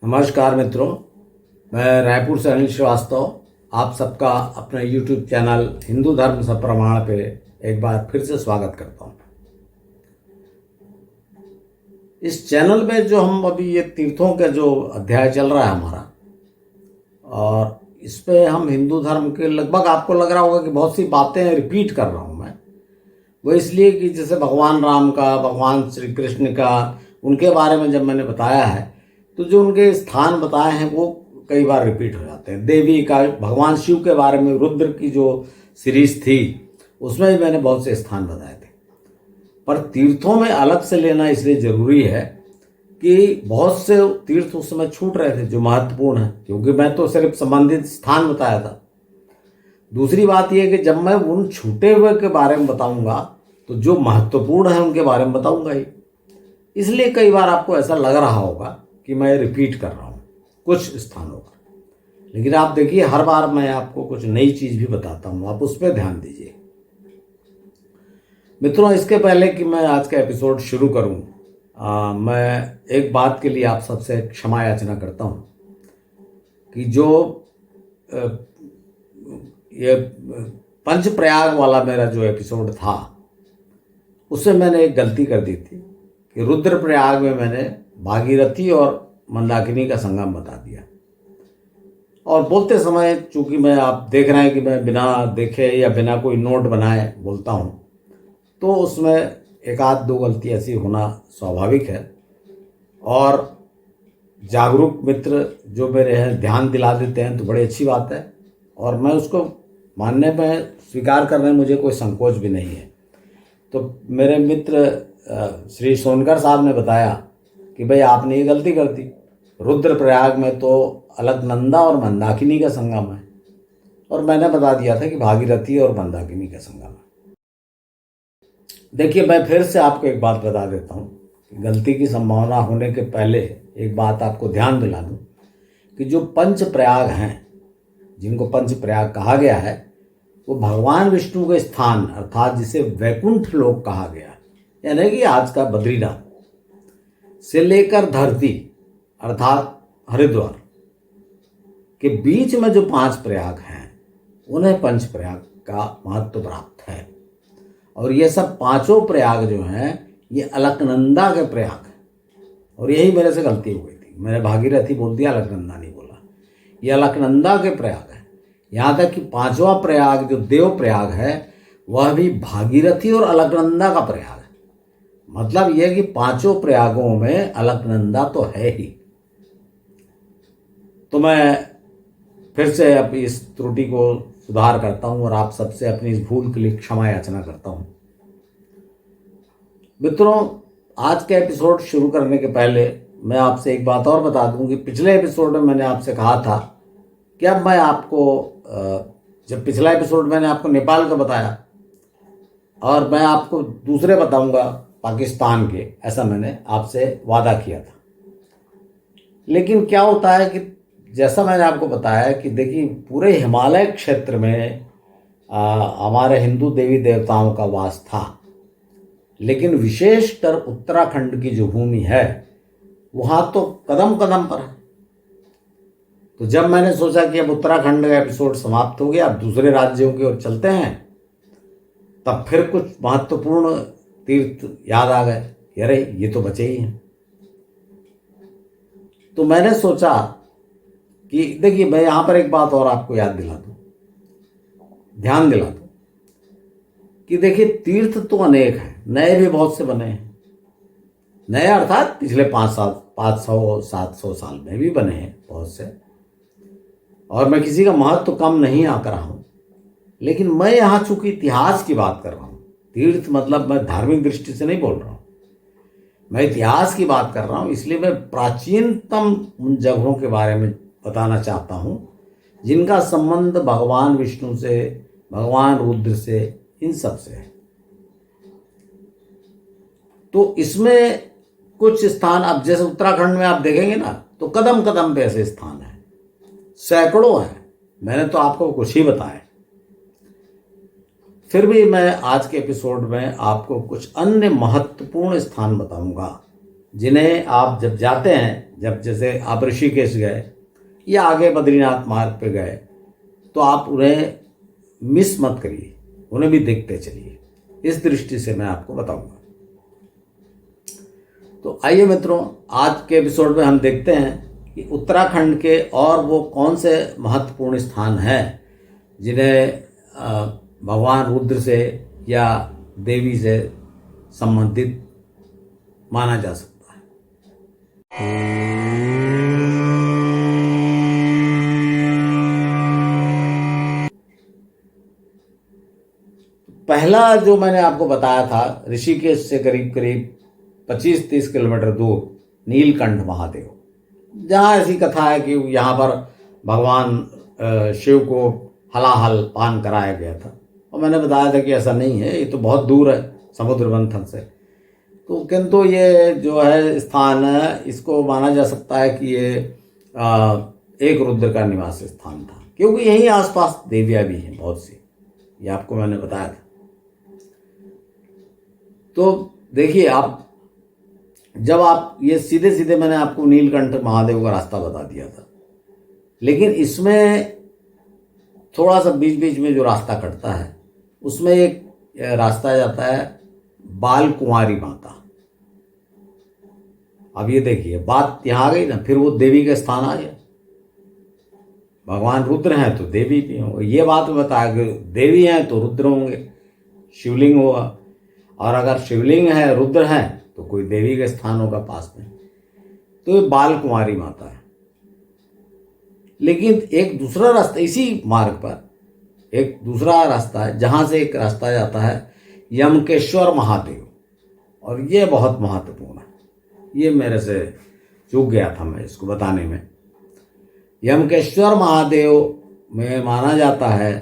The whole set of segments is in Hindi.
नमस्कार मित्रों, मैं रायपुर से अनिल श्रीवास्तव आप सबका अपने YouTube चैनल हिंदू धर्म सप्रमाण पे एक बार फिर से स्वागत करता हूँ। इस चैनल में जो हम अभी ये तीर्थों का जो अध्याय चल रहा है हमारा, और इस पे हम हिंदू धर्म के लगभग आपको लग रहा होगा कि बहुत सी बातें रिपीट कर रहा हूँ मैं। वो इसलिए कि जैसे भगवान राम का, भगवान श्री कृष्ण का, उनके बारे में जब मैंने बताया है तो जो उनके स्थान बताए हैं वो कई बार रिपीट हो जाते हैं। देवी का, भगवान शिव के बारे में रुद्र की जो सीरीज थी उसमें भी मैंने बहुत से स्थान बताए थे। पर तीर्थों में अलग से लेना इसलिए ज़रूरी है कि बहुत से तीर्थ उस समय छूट रहे थे जो महत्वपूर्ण है, क्योंकि मैं तो सिर्फ संबंधित स्थान बताया था। दूसरी बात यह कि जब मैं उन छूटे हुए के बारे में बताऊंगा तो जो महत्वपूर्ण है उनके बारे में बताऊंगा ही। इसलिए कई बार आपको ऐसा लग रहा होगा कि मैं रिपीट कर रहा हूँ कुछ स्थानों पर, लेकिन आप देखिए हर बार मैं आपको कुछ नई चीज़ भी बताता हूँ, आप उस पर ध्यान दीजिए। मित्रों, इसके पहले कि मैं आज का एपिसोड शुरू करूँ, मैं एक बात के लिए आप सबसे क्षमा याचना करता हूँ कि जो ये पंचप्रयाग वाला मेरा जो एपिसोड था उससे मैंने एक गलती कर दी थी कि रुद्रप्रयाग में मैंने भागीरथी और मंदाकिनी का संगम बता दिया। और बोलते समय चूंकि मैं, आप देख रहे हैं कि मैं बिना देखे या बिना कोई नोट बनाए बोलता हूँ, तो उसमें एक आध दो गलती ऐसी होना स्वाभाविक है। और जागरूक मित्र जो मेरे हैं ध्यान दिला देते हैं तो बड़ी अच्छी बात है, और मैं उसको मानने में, स्वीकार करने में मुझे कोई संकोच भी नहीं है। तो मेरे मित्र श्री सोनकर साहब ने बताया कि भाई आपने ये गलती कर दी, रुद्रप्रयाग में तो अलकनंदा और मंदाकिनी का संगम है, और मैंने बता दिया था कि भागीरथी और मंदाकिनी का संगम है। देखिए, मैं फिर से आपको एक बात बता देता हूँ कि गलती की संभावना होने के पहले एक बात आपको ध्यान दिला दूँ कि जो पंच प्रयाग हैं, जिनको पंच प्रयाग कहा गया है, वो भगवान विष्णु के स्थान अर्थात जिसे वैकुंठ लोक कहा गया, यानी कि आज का बद्रीनाथ से लेकर धरती अर्थात हरिद्वार के बीच में जो पांच प्रयाग हैं उन्हें पंच प्रयाग का महत्व प्राप्त है। और ये सब पांचों प्रयाग जो हैं ये अलकनंदा के प्रयाग हैं, और यही मेरे से गलती हो गई थी, मैंने भागीरथी बोल दिया, अलकनंदा नहीं बोला। ये अलकनंदा के प्रयाग है। यहाँ तक कि पांचवा प्रयाग जो देव प्रयाग है वह भी भागीरथी और अलकनंदा का प्रयाग है। मतलब यह कि पांचों प्रयागों में अलकनंदा तो है ही। तो मैं फिर से अब इस त्रुटि को सुधार करता हूं और आप सबसे अपनी इस भूल के लिए क्षमा याचना करता हूं। मित्रों, आज के एपिसोड शुरू करने के पहले मैं आपसे एक बात और बता दूं कि पिछले एपिसोड में मैंने आपसे कहा था कि अब मैं आपको, जब पिछला एपिसोड मैंने आपको नेपाल का बताया और मैं आपको दूसरे बताऊंगा पाकिस्तान के, ऐसा मैंने आपसे वादा किया था। लेकिन क्या होता है कि जैसा मैंने आपको बताया कि देखिए पूरे हिमालय क्षेत्र में हमारे हिंदू देवी देवताओं का वास था, लेकिन विशेषकर उत्तराखंड की जो भूमि है वहाँ तो कदम कदम पर है। तो जब मैंने सोचा कि अब उत्तराखंड का एपिसोड समाप्त हो गया, अब दूसरे राज्यों की ओर चलते हैं, तब फिर कुछ महत्वपूर्ण तीर्थ याद आ गए, अरे ये तो बचे ही हैं। तो मैंने सोचा कि देखिए मैं यहाँ पर एक बात और आपको याद दिला दूँ, ध्यान दिला दूँ कि देखिए तीर्थ तो अनेक हैं, नए भी बहुत से बने हैं। नए अर्थात पिछले 500-700 साल में भी बने हैं बहुत से, और मैं किसी का महत्व कम नहीं आंक रहा हूँ। लेकिन मैं यहाँ चूंकि इतिहास की बात कर रहा हूँ, तीर्थ मतलब मैं धार्मिक दृष्टि से नहीं बोल रहा हूँ, मैं इतिहास की बात कर रहा हूँ, इसलिए मैं प्राचीनतम उन जगहों के बारे में बताना चाहता हूँ जिनका संबंध भगवान विष्णु से, भगवान रुद्र से, इन सब से है। तो इसमें कुछ स्थान, अब जैसे उत्तराखंड में आप देखेंगे ना तो कदम कदम पे ऐसे स्थान हैं, सैकड़ों हैं। मैंने तो आपको कुछ ही बताया। फिर भी मैं आज के एपिसोड में आपको कुछ अन्य महत्वपूर्ण स्थान बताऊंगा जिन्हें आप जब जाते हैं, जब जैसे आप ऋषिकेश गए या आगे बद्रीनाथ मार्ग पे गए, तो आप उन्हें मिस मत करिए, उन्हें भी देखते चलिए। इस दृष्टि से मैं आपको बताऊंगा। तो आइए मित्रों, आज के एपिसोड में हम देखते हैं कि उत्तराखंड के और वो कौन से महत्वपूर्ण स्थान हैं जिन्हें भगवान रुद्र से या देवी से संबंधित माना जा सकता है। पहला जो मैंने आपको बताया था, ऋषिकेश से करीब करीब 25-30 किलोमीटर दूर नीलकंठ महादेव, जहाँ ऐसी कथा है कि यहाँ पर भगवान शिव को हलाहल पान कराया गया था। और मैंने बताया था कि ऐसा नहीं है, ये तो बहुत दूर है समुद्र मंथन से। तो किंतु ये जो है स्थान है, इसको माना जा सकता है कि ये एक रुद्र का निवास स्थान था, क्योंकि यहीं आसपास देवियाँ भी हैं बहुत सी, ये आपको मैंने बताया था। तो देखिए, आप जब आप ये सीधे सीधे मैंने आपको नीलकंठ महादेव का रास्ता बता दिया था, लेकिन इसमें थोड़ा सा बीच बीच में जो रास्ता कटता है, उसमें एक रास्ता जाता है बाल कुंवारी माता। अब ये देखिए, बात यहाँ आ गई ना, फिर वो देवी का स्थान आ गया। भगवान रुद्र हैं तो देवी भी होंगे, ये बात बताया कि देवी हैं तो रुद्र होंगे, शिवलिंग होगा। और अगर शिवलिंग है, रुद्र हैं, तो कोई देवी का स्थान होगा पास में। तो ये बाल कुंवारी माता है। लेकिन एक दूसरा रास्ता, इसी मार्ग पर एक दूसरा रास्ता है, जहाँ से एक रास्ता जाता है यमकेश्वर महादेव, और ये बहुत महत्वपूर्ण है। ये मेरे से चूक गया था मैं इसको बताने में। यमकेश्वर महादेव में माना जाता है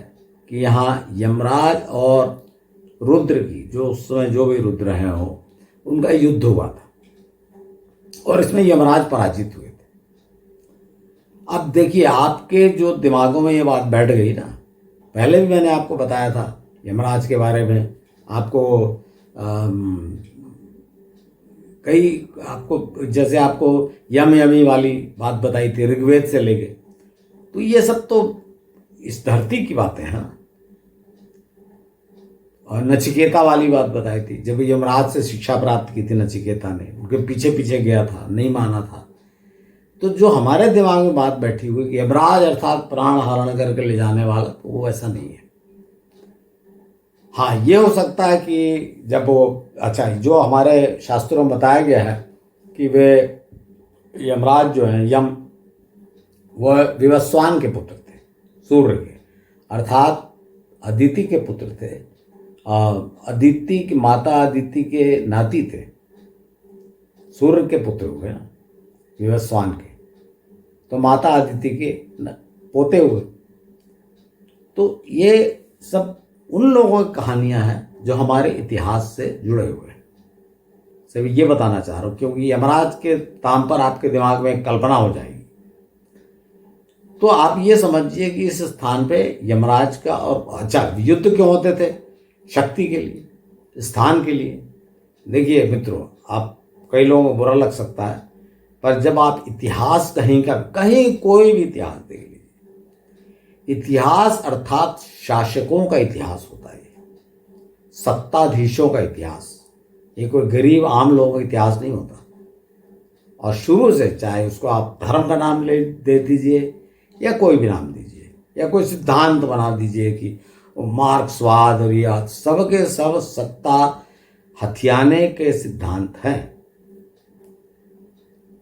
कि यहाँ यमराज और रुद्र की, जो उस समय जो भी रुद्र हैं हो, उनका युद्ध हुआ था और इसमें यमराज पराजित हुए थे। अब देखिए, आपके जो दिमागों में ये बात बैठ गई ना, पहले भी मैंने आपको बताया था यमराज के बारे में, आपको जैसे आपको यम यमी वाली बात बताई थी ऋग्वेद से लेके। तो ये सब तो इस धरती की बातें हैं। और नचिकेता वाली बात बताई थी, जब यमराज से शिक्षा प्राप्त की थी नचिकेता ने, उनके पीछे पीछे गया था, नहीं माना था। तो जो हमारे दिमाग में बात बैठी हुई कि यमराज अर्थात प्राण हरण करके ले जाने वाला, तो वो ऐसा नहीं है। हाँ, ये हो सकता है कि जब वो, अच्छा, जो हमारे शास्त्रों में बताया गया है कि वे यमराज जो हैं, यम, वह विवस्वान के पुत्र थे, सूर्य के, अर्थात अदिति के पुत्र थे। अदिति की माता अदिति के नाती थे, सूर्य के पुत्र हुए ना, विवस्वान के, तो माता अदिति के पोते हुए। तो ये सब उन लोगों की कहानियां हैं जो हमारे इतिहास से जुड़े हुए हैं। सिर्फ ये बताना चाह रहा हूँ, क्योंकि यमराज के नाम पर आपके दिमाग में एक कल्पना हो जाएगी। तो आप ये समझिए कि इस स्थान पे यमराज का, और अच्छा, युद्ध क्यों होते थे? शक्ति के लिए, स्थान के लिए। देखिए मित्रों, आप, कई लोगों को बुरा लग सकता है, पर जब आप इतिहास कहीं कोई भी इतिहास देख लीजिए, इतिहास अर्थात शासकों का इतिहास होता है, सत्ताधीशों का इतिहास। ये कोई गरीब आम लोगों का इतिहास नहीं होता। और शुरू से, चाहे उसको आप धर्म का नाम दे दीजिए या कोई भी नाम दीजिए, या कोई सिद्धांत बना दीजिए कि मार्क्सवाद और या सब के सब सत्ता हथियाने के सिद्धांत हैं।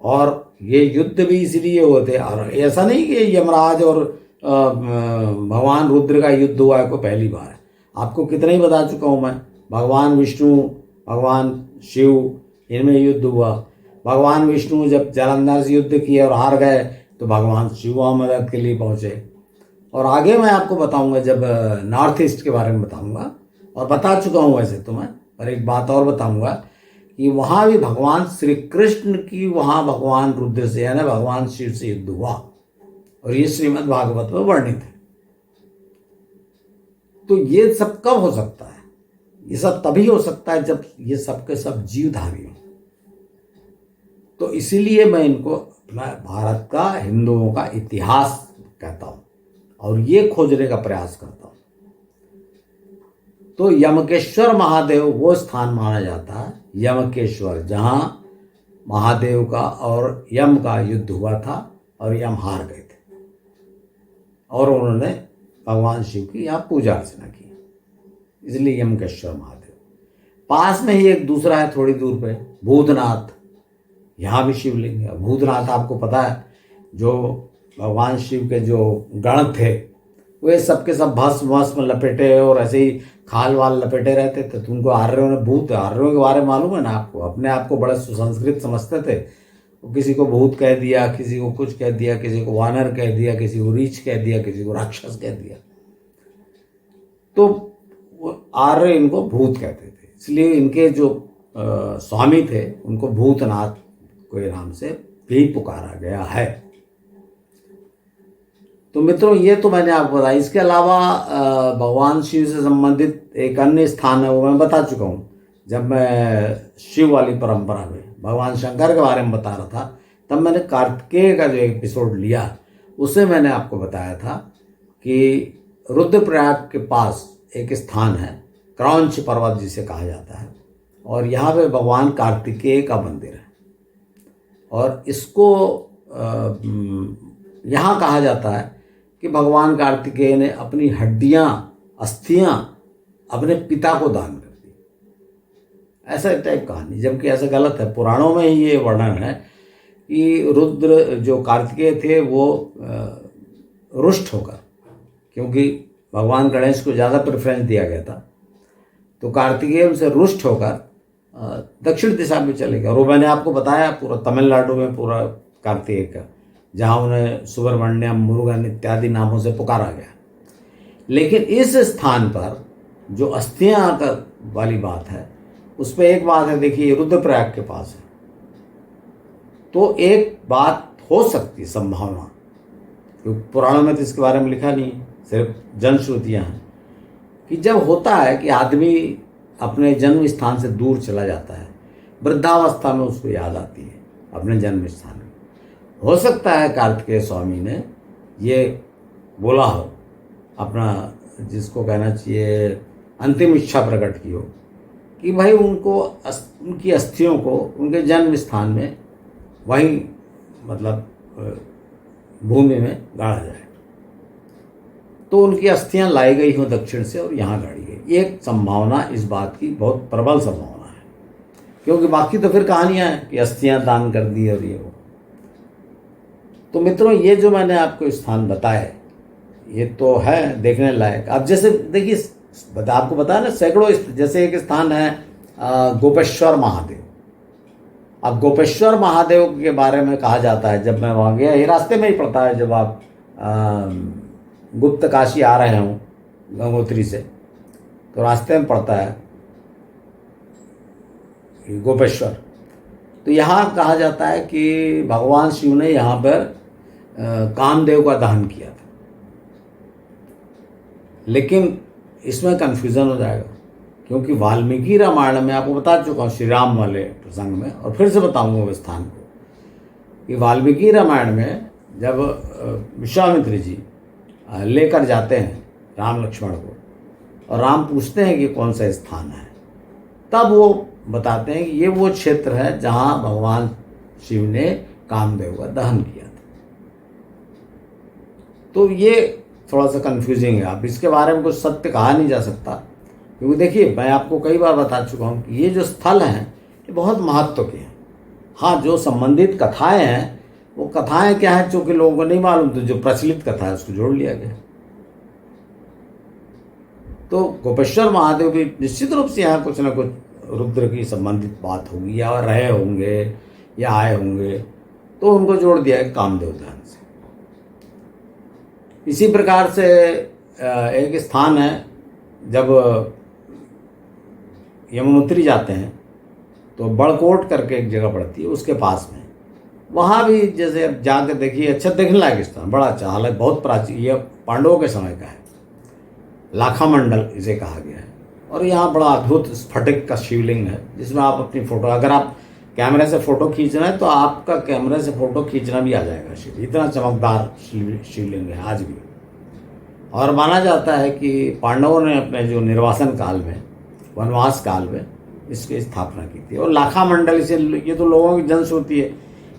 और ये युद्ध भी इसलिए होते, और ऐसा नहीं कि यमराज और भगवान रुद्र का युद्ध हुआ है कोई पहली बार है। आपको कितना ही बता चुका हूँ मैं, भगवान विष्णु, भगवान शिव, इनमें युद्ध हुआ। भगवान विष्णु जब जालंधर से युद्ध किए और हार गए, तो भगवान शिव वहाँ मदद के लिए पहुँचे। और आगे मैं आपको बताऊंगा, जब नॉर्थ ईस्ट के बारे में बताऊंगा, और बता चुका हूँ वैसे तो मैं, पर एक बात और बताऊंगा कि वहाँ भी भगवान श्री कृष्ण की, वहाँ भगवान रुद्र से यानी भगवान शिव से युद्ध हुआ, और ये श्रीमद् भागवत में वर्णित है। तो ये सब कब हो सकता है? ये सब तभी हो सकता है जब ये सब के सब जीवधारी हों। तो इसीलिए मैं इनको अपना भारत का, हिंदुओं का इतिहास कहता हूँ और ये खोजने का प्रयास करता हूँ। तो यमकेश्वर महादेव वो स्थान माना जाता है, यमकेश्वर, जहाँ महादेव का और यम का युद्ध हुआ था और यम हार गए थे और उन्होंने भगवान शिव की यहाँ पूजा अर्चना की, इसलिए यमकेश्वर महादेव। पास में ही एक दूसरा है थोड़ी दूर पे, भूतनाथ, यहाँ भी शिवलिंग है। भूतनाथ आपको पता है, जो भगवान शिव के जो गण थे वे सबके सब भस्म भस्म लपेटे और ऐसे ही खाल वाल लपेटे रहते थे। तो उनको आर्यों ने भूत, आर्यों के बारे में मालूम है ना आपको, अपने आप को बड़े सुसंस्कृत समझते थे। वो किसी को भूत कह दिया, किसी को कुछ कह दिया, किसी को वानर कह दिया, किसी को रीछ कह दिया, किसी को राक्षस कह दिया। तो वो आर्य इनको भूत कहते थे, इसलिए इनके जो स्वामी थे उनको भूतनाथ के नाम से भी पुकारा गया है। तो मित्रों, ये तो मैंने आपको बताया। इसके अलावा भगवान शिव से संबंधित एक अन्य स्थान है, वो मैं बता चुका हूँ जब मैं शिव वाली परंपरा में भगवान शंकर के बारे में बता रहा था। तब मैंने कार्तिकेय का जो एपिसोड लिया उससे मैंने आपको बताया था कि रुद्रप्रयाग के पास एक स्थान है, क्रौंच पर्वत जिसे कहा जाता है, और यहाँ पे भगवान कार्तिकेय का मंदिर है। और इसको यहाँ कहा जाता है कि भगवान कार्तिकेय ने अपनी हड्डियाँ, अस्थियाँ अपने पिता को दान कर दी, ऐसा टाइप कहानी, जबकि ऐसा गलत है। पुराणों में ही ये वर्णन है कि रुद्र जो कार्तिकेय थे वो रुष्ट होकर, क्योंकि भगवान गणेश को ज़्यादा प्रेफरेंस दिया गया था, तो कार्तिकेय उनसे रुष्ट होकर दक्षिण दिशा में चले गए। और वो मैंने आपको बताया पूरा तमिलनाडु में पूरा कार्तिकेय का, जहाँ उन्हें सुब्रमण्यम, मुरुगन इत्यादि नामों से पुकारा गया। लेकिन इस स्थान पर जो अस्थियां आकर वाली बात है, उस पर एक बात है, देखिए रुद्रप्रयाग के पास है, तो एक बात हो सकती है, संभावना, क्योंकि पुराणों में तो इसके बारे में लिखा नहीं, सिर्फ जनश्रुतियाँ हैं, कि जब होता है कि आदमी अपने जन्म स्थान से दूर चला जाता है, वृद्धावस्था में उसको याद आती है अपने जन्म स्थान में। हो सकता है कार्तिकेय स्वामी ने ये बोला हो, अपना जिसको कहना चाहिए अंतिम इच्छा प्रकट की हो, कि भाई उनको उनकी अस्थियों को उनके जन्म स्थान में वहीं, मतलब भूमि में गाड़ा जाए। तो उनकी अस्थियां लाई गई हों दक्षिण से और यहाँ गाड़ी गई। एक संभावना, इस बात की बहुत प्रबल संभावना है, क्योंकि बाकी तो फिर कहानियां हैं कि अस्थियां दान कर दी और ये वो। तो मित्रों, ये जो मैंने आपको स्थान बताए ये तो है देखने लायक। अब जैसे देखिए, आपको बताया ना सैकड़ों, जैसे एक स्थान है गोपेश्वर महादेव। अब गोपेश्वर महादेव के बारे में कहा जाता है, जब मैं वहाँ गया, ये रास्ते में ही पड़ता है, जब आप गुप्त काशी आ रहे हों गंगोत्री से, तो रास्ते में पड़ता है गोपेश्वर। तो यहाँ कहा जाता है कि भगवान शिव ने यहाँ पर कामदेव का दहन किया था। लेकिन इसमें कन्फ्यूज़न हो जाएगा, क्योंकि वाल्मीकि रामायण में आपको बता चुका हूँ, श्री राम वाले प्रसंग में, और फिर से बताऊँगा वो स्थान को, कि वाल्मीकि रामायण में जब विश्वामित्र जी लेकर जाते हैं राम लक्ष्मण को, और राम पूछते हैं कि कौन सा स्थान है, तब वो बताते हैं कि ये वो क्षेत्र है जहाँ भगवान शिव ने कामदेव का दहन किया था। तो ये थोड़ा सा कन्फ्यूजिंग है। अब इसके बारे में कुछ सत्य कहा नहीं जा सकता, क्योंकि देखिए मैं आपको कई बार बता चुका हूँ कि ये जो स्थल हैं ये बहुत महत्व के हैं। हाँ, जो संबंधित कथाएं हैं वो कथाएं क्या है, चूँकि लोगों को नहीं मालूम, तो जो प्रचलित कथा है उसको जोड़ लिया गया। तो गोपेश्वर महादेव भी निश्चित रूप से यहाँ कुछ ना कुछ रुद्र की संबंधित बात होगी, या रहे होंगे या आए होंगे, तो उनको जोड़ दिया है कामदेव दहन से। इसी प्रकार से एक स्थान है, जब यमुनोत्री जाते हैं तो बड़कोट करके एक जगह पड़ती है, उसके पास में, वहाँ भी जैसे अब जाकर देखिए, अच्छा देखने लायक स्थान, बड़ा अच्छा, हालांकि बहुत प्राचीन, ये पांडवों के समय का है, लाखा मंडल इसे कहा गया है। और यहाँ बड़ा अद्भुत स्फटिक का शिवलिंग है, जिसमें आप अपनी फ़ोटो, अगर आप कैमरे से फ़ोटो खींचना है तो आपका कैमरे से फ़ोटो खींचना भी आ जाएगा शिव। इतना चमकदार शिवलिंग है आज भी। और माना जाता है कि पांडवों ने अपने जो निर्वासन काल में, वनवास काल में इसकी स्थापना की थी। और लाखा मंडल से, ये तो लोगों की जनश्रुति है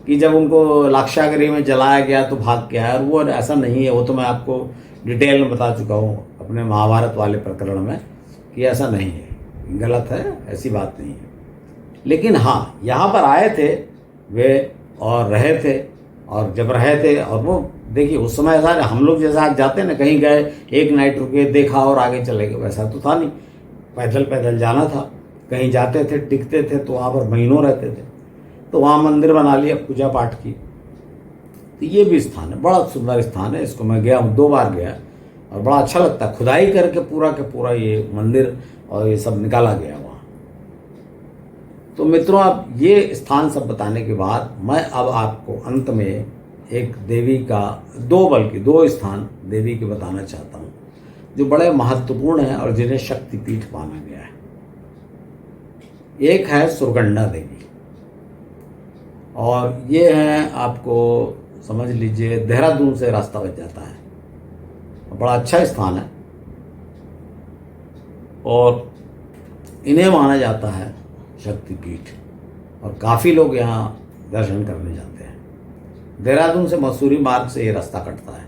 कि जब उनको लाक्षागृह में जलाया गया तो भाग गया, और वो ऐसा नहीं है। वो तो मैं आपको डिटेल में बता चुका हूँ अपने महाभारत वाले प्रकरण में कि ऐसा नहीं है, गलत है, ऐसी बात नहीं है। लेकिन हाँ, यहाँ पर आए थे वे और रहे थे, और जब रहे थे, और वो देखिए उस समय ऐसा हम लोग जैसा आज जाते हैं ना, कहीं गए, एक नाइट रुके, देखा और आगे चले गए, वैसा तो था नहीं। पैदल पैदल जाना था, कहीं जाते थे, टिकते थे तो वहाँ पर महीनों रहते थे। तो वहाँ मंदिर बना लिया, पूजा पाठ की। तो ये भी स्थान है, बड़ा सुंदर स्थान है। इसको मैं गया हूँ, 2 बार गया, और बड़ा अच्छा लगता है। खुदाई करके पूरा के पूरा ये मंदिर और ये सब निकाला गया वहाँ। तो मित्रों, अब ये स्थान सब बताने के बाद मैं अब आपको अंत में एक देवी का, 2 स्थान देवी के बताना चाहता हूँ जो बड़े महत्वपूर्ण हैं और जिन्हें शक्तिपीठ माना गया है। एक है सुरगंडा देवी, और ये है, आपको समझ लीजिए देहरादून से रास्ता बच जाता है, बड़ा अच्छा स्थान है। और इन्हें माना जाता है शक्तिपीठ, और काफ़ी लोग यहाँ दर्शन करने जाते हैं। देहरादून से मसूरी मार्ग से ये रास्ता कटता है।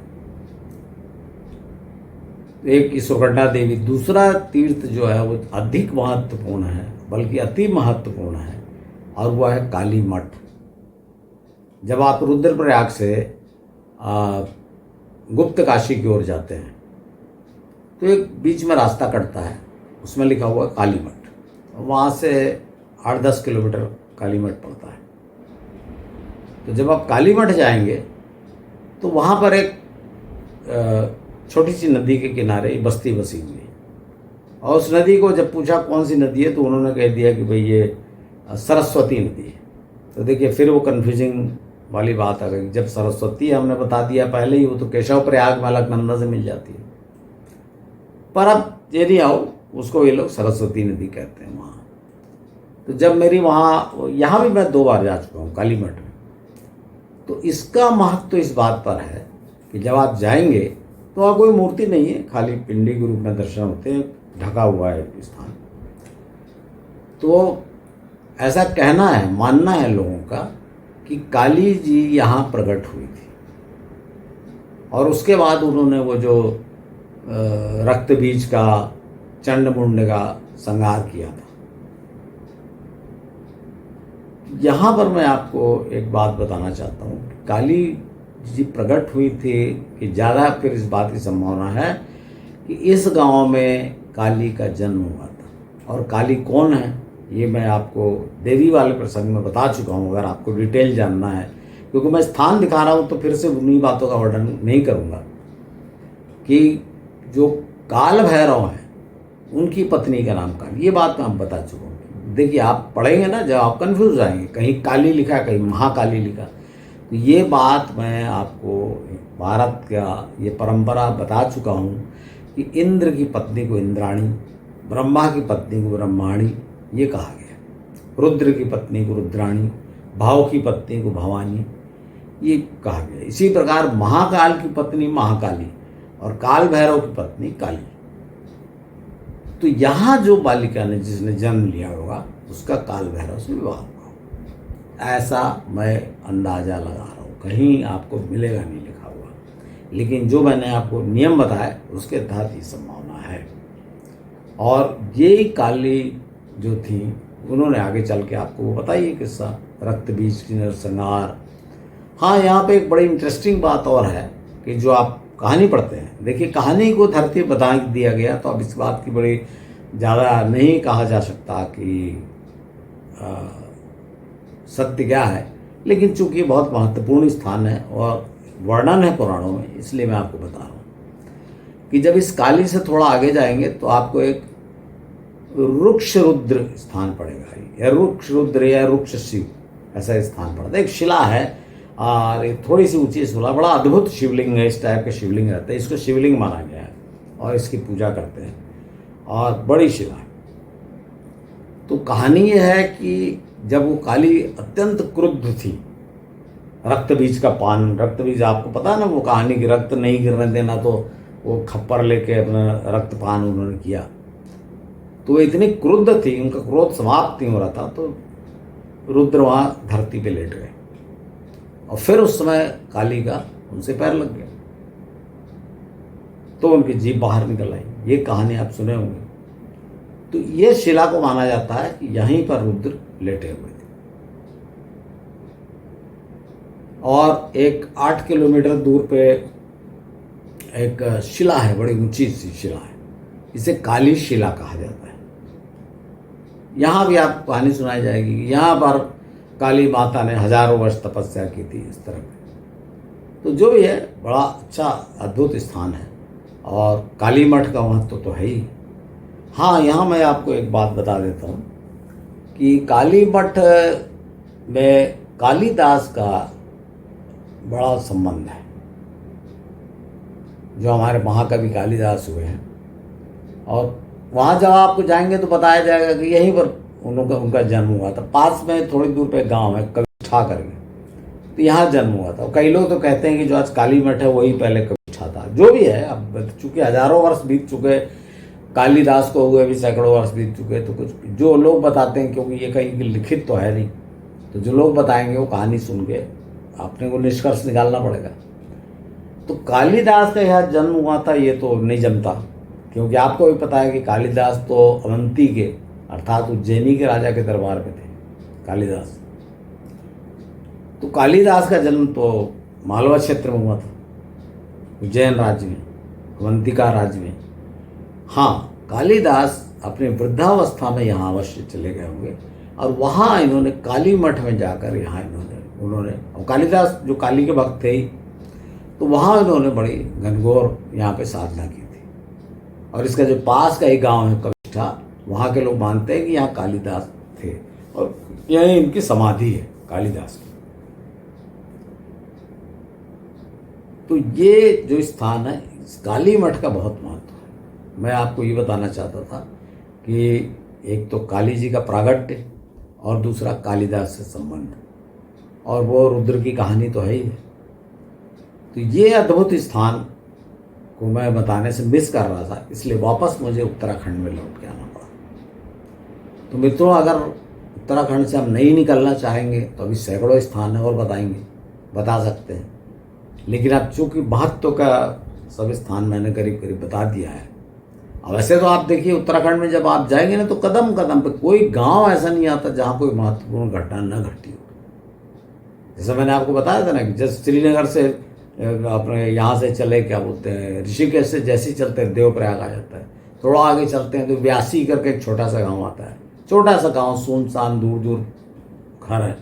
एक सुरगंडा देवी। दूसरा तीर्थ जो है वो अधिक महत्वपूर्ण है, बल्कि अति महत्वपूर्ण है, और वह है काली मठ। जब आप रुद्रप्रयाग से गुप्त काशी की ओर जाते हैं तो एक बीच में रास्ता कटता है, उसमें लिखा हुआ है काली मठ। वहाँ से 8-10 किलोमीटर काली मठ पड़ता है। तो जब आप काली मठ जाएंगे तो वहाँ पर एक छोटी सी नदी के किनारे बस्ती बसी हुई है, और उस नदी को जब पूछा कौन सी नदी है तो उन्होंने कह दिया कि भाई ये सरस्वती नदी है। तो देखिए फिर वो कन्फ्यूजिंग वाली बात आ गई। जब सरस्वती हमने बता दिया पहले ही, वो तो केशव प्रयाग में अलकनंदा से मिल जाती है, पर अब ये नहीं आओ, उसको ये लोग सरस्वती नदी कहते हैं वहाँ। तो जब मेरी वहाँ, यहाँ भी मैं 2 बार जा चुका हूँ काली मठ में। तो इसका महत्व इस बात पर है कि जब आप जाएंगे तो वहाँ कोई मूर्ति नहीं है, खाली पिंडी के रूप में दर्शन होते हैं, ढका हुआ है स्थान। तो ऐसा कहना है, मानना है लोगों का कि काली जी यहाँ प्रकट हुई थी, और उसके बाद उन्होंने वो जो रक्त बीज का, चंड मुंड का संहार किया था। यहाँ पर मैं आपको एक बात बताना चाहता हूँ, काली जी प्रकट हुई थी कि ज़्यादा फिर इस बात की संभावना है कि इस गांव में काली का जन्म हुआ था। और काली कौन है ये मैं आपको देवी वाले प्रसंग में बता चुका हूँ, अगर आपको डिटेल जानना है, क्योंकि मैं स्थान दिखा रहा हूँ तो फिर से उन्हीं बातों का वर्णन नहीं करूँगा। कि जो काल भैरव हैं उनकी पत्नी का नाम काली, ये बात मैं आप बता चुका हूँ। देखिए आप पढ़ेंगे ना, जब आप कन्फ्यूज हो जाएंगे, कहीं काली लिखा कहीं महाकाली लिखा। तो ये बात मैं आपको भारत का ये परंपरा बता चुका हूँ कि इंद्र की पत्नी को इंद्राणी, ब्रह्मा की पत्नी को ब्रह्माणी ये कहा गया, रुद्र की पत्नी को रुद्राणी, भाव की पत्नी को भवानी ये कहा गया। इसी प्रकार महाकाल की पत्नी महाकाली और काल भैरव की पत्नी काली। तो यहाँ जो बालिका ने जिसने जन्म लिया होगा उसका काल भैरव से विवाह हुआ, ऐसा मैं अंदाजा लगा रहा हूँ। कहीं आपको मिलेगा नहीं लिखा हुआ, लेकिन जो मैंने आपको नियम बताया उसके तहत ही संभावना है। और ये काली जो थी उन्होंने आगे चल के आपको वो बताइए किस्सा रक्त बीज की नरसंहार। हाँ, यहाँ पे एक बड़ी इंटरेस्टिंग बात और है कि जो आप कहानी पढ़ते हैं, देखिए कहानी को धरती बता दिया गया, तो अब इस बात की बड़ी ज़्यादा नहीं कहा जा सकता कि सत्य क्या है, लेकिन चूंकि बहुत महत्वपूर्ण स्थान है और वर्णन है पुराणों में, इसलिए मैं आपको बता रहा हूँ कि जब इस काली से थोड़ा आगे जाएंगे तो आपको एक रुक्ष रुद्र स्थान पड़ेगा, या रुक्ष रुद्र या रुक्ष शिव ऐसा स्थान पड़ता है। एक शिला है और एक थोड़ी सी ऊंची शिला, बड़ा अद्भुत शिवलिंग है, इस टाइप के शिवलिंग रहते हैं, इसको शिवलिंग माना गया है और इसकी पूजा करते हैं और बड़ी शिला है। तो कहानी यह है कि जब वो काली अत्यंत क्रुद्ध थी, रक्त बीज का पान, रक्त बीज आपको पता है ना वो कहानी की, रक्त नहीं गिरने देना, तो वो खप्पर लेके अपना रक्तपान उन्होंने किया। तो वो इतनी क्रुद्ध थी, उनका क्रोध समाप्त नहीं हो रहा था, तो रुद्र वहाँ धरती पे लेट गए और फिर उस समय काली का उनसे पैर लग गया, तो उनकी जीभ बाहर निकल आई। ये कहानी आप सुने होंगे। तो ये शिला को माना जाता है कि यहीं पर रुद्र लेटे हुए थे। और एक 8 किलोमीटर दूर पे एक शिला है, बड़ी ऊंची सी शिला है, इसे काली शिला कहा जाता है। यहाँ भी आपको कहानी सुनाई जाएगी कि यहाँ पर काली माता ने हजारों वर्ष तपस्या की थी, इस तरह की। तो जो भी है, बड़ा अच्छा अद्भुत स्थान है और काली मठ का महत्व तो है ही। हाँ, यहाँ मैं आपको एक बात बता देता हूँ कि काली मठ में कालिदास का बड़ा संबंध है। जो हमारे महाकवि कालिदास हुए हैं, और वहाँ जब आपको जाएंगे तो बताया जाएगा कि यहीं पर उनका जन्म हुआ था। पास में थोड़ी दूर पे गांव है कविष्ठा करके, तो यहाँ जन्म हुआ था। कई लोग तो कहते हैं कि जो आज काली मठ है वही पहले कविष्ठा था। जो भी है, अब चूंकि हजारों वर्ष बीत चुके, कालिदास को हुए भी सैकड़ों वर्ष बीत चुके, तो कुछ जो लोग बताते हैं, क्योंकि ये कहीं लिखित तो है नहीं, तो जो लोग बताएंगे वो कहानी सुन के अपने को निष्कर्ष निकालना पड़ेगा। तो कालिदास का यहाँ जन्म हुआ था ये तो नहीं जमता, क्योंकि आपको भी पता है कि कालिदास तो अवंती के अर्थात उज्जैनी के राजा के दरबार में थे कालिदास। तो कालिदास का जन्म तो मालवा क्षेत्र में हुआ था, उज्जैन राज्य में, अवंतिका राज्य में। हाँ, कालिदास अपने वृद्धावस्था में यहाँ अवश्य चले गए होंगे और वहाँ इन्होंने काली मठ में जाकर यहाँ उन्होंने और कालिदास जो काली के भक्त थे ही, तो वहाँ इन्होंने बड़ी घनघोर यहाँ पे साधना की थी। और इसका जो पास का एक गांव है कविष्ठा, वहाँ के लोग मानते हैं कि यहाँ कालिदास थे और यही इनकी समाधि है कालिदास की। तो ये जो स्थान है, इस काली मठ का बहुत महत्व है। मैं आपको ये बताना चाहता था कि एक तो काली जी का प्रागट्य और दूसरा कालिदास से संबंध, और वो रुद्र की कहानी तो है ही है। तो ये अद्भुत स्थान को मैं बताने से मिस कर रहा था, इसलिए वापस मुझे उत्तराखंड में लौट के आना पड़ा। तो मित्रों, अगर उत्तराखंड से हम नहीं निकलना चाहेंगे तो अभी सैकड़ों स्थान है और बता सकते हैं, लेकिन अब चूँकि महत्व का सब स्थान मैंने करीब करीब बता दिया है। अब वैसे तो आप देखिए, उत्तराखंड में जब आप जाएंगे ना, तो कदम कदम पे कोई गांव ऐसा नहीं आता जहाँ कोई महत्वपूर्ण घटना न घटी हो। जैसा मैंने आपको बताया था ना कि जैसे श्रीनगर से अपने यहाँ से चले, क्या बोलते हैं, ऋषिकेश से जैसे चलते हैं देवप्रयाग आ जाता है। थोड़ा आगे चलते हैं तो व्यासी करके एक छोटा सा गांव आता है, छोटा सा गांव, सुनसान दूर दूर घर है,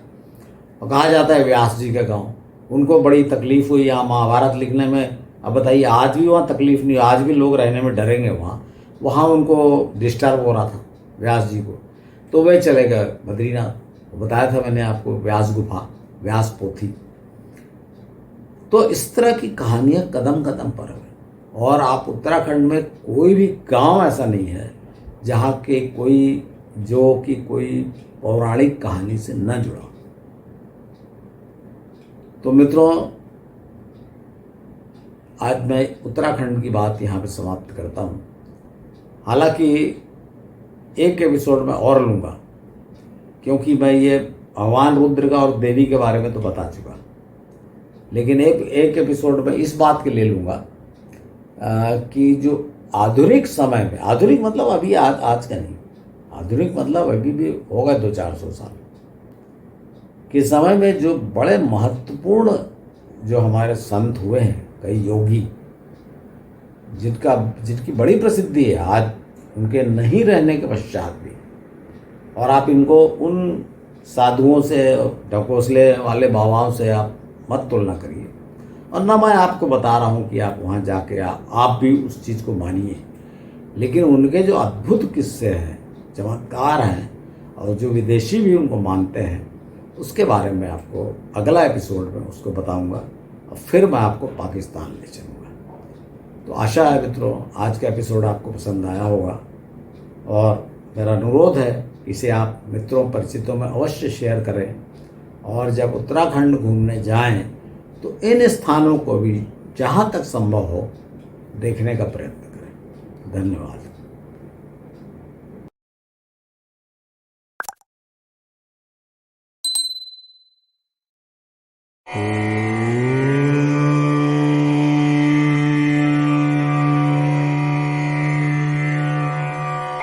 और कहा जाता है व्यास जी का गांव। उनको बड़ी तकलीफ हुई यहाँ महाभारत लिखने में। अब बताइए, आज भी वहाँ तकलीफ नहीं, आज भी लोग रहने में डरेंगे वहाँ उनको डिस्टर्ब हो रहा था व्यास जी को, तो वे चले गए बद्रीनाथ। बताया था मैंने आपको, व्यास गुफा, व्यास पोथी। तो इस तरह की कहानियाँ कदम कदम पर है। और आप उत्तराखंड में कोई भी गांव ऐसा नहीं है जहाँ के कोई पौराणिक कहानी से न जुड़ा। तो मित्रों, आज मैं उत्तराखंड की बात यहाँ पे समाप्त करता हूँ। हालांकि एक एपिसोड में और लूँगा, क्योंकि मैं ये भगवान रुद्र का और देवी के बारे में तो बता चुका, लेकिन एक एपिसोड में इस बात के लिए लूँगा कि जो आधुनिक समय में, आधुनिक मतलब अभी आज का नहीं, आधुनिक मतलब अभी भी होगा 200-400 साल के समय में, जो बड़े महत्वपूर्ण जो हमारे संत हुए हैं, कई योगी जिनकी बड़ी प्रसिद्धि है आज उनके नहीं रहने के पश्चात भी, और आप इनको उन साधुओं से, ढकोसले वाले बाबाओं से आप मत तुलना करिए। और ना मैं आपको बता रहा हूँ कि आप वहाँ जाके आप भी उस चीज़ को मानिए, लेकिन उनके जो अद्भुत किस्से हैं, चमत्कार हैं, और जो विदेशी भी उनको मानते हैं, उसके बारे में आपको अगला एपिसोड में उसको बताऊँगा, और फिर मैं आपको पाकिस्तान ले चलूँगा। तो आशा है मित्रों, आज का एपिसोड आपको पसंद आया होगा, और मेरा अनुरोध है इसे आप मित्रों परिचितों में अवश्य शेयर करें, और जब उत्तराखंड घूमने जाएं तो इन स्थानों को भी जहाँ तक संभव हो देखने का प्रयत्न करें। धन्यवाद।